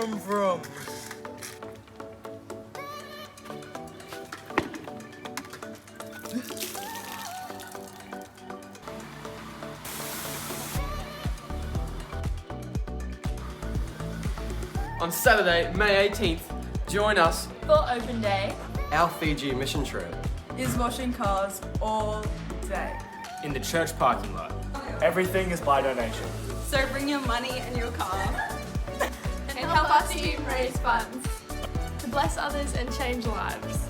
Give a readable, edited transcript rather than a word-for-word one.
come from? On Saturday, May 18th, join us For Open Day Our Fiji mission trip. is washing cars all day. in the church parking lot. Everything is by donation. So bring your money and your car. and help our team raise funds to bless others and change lives.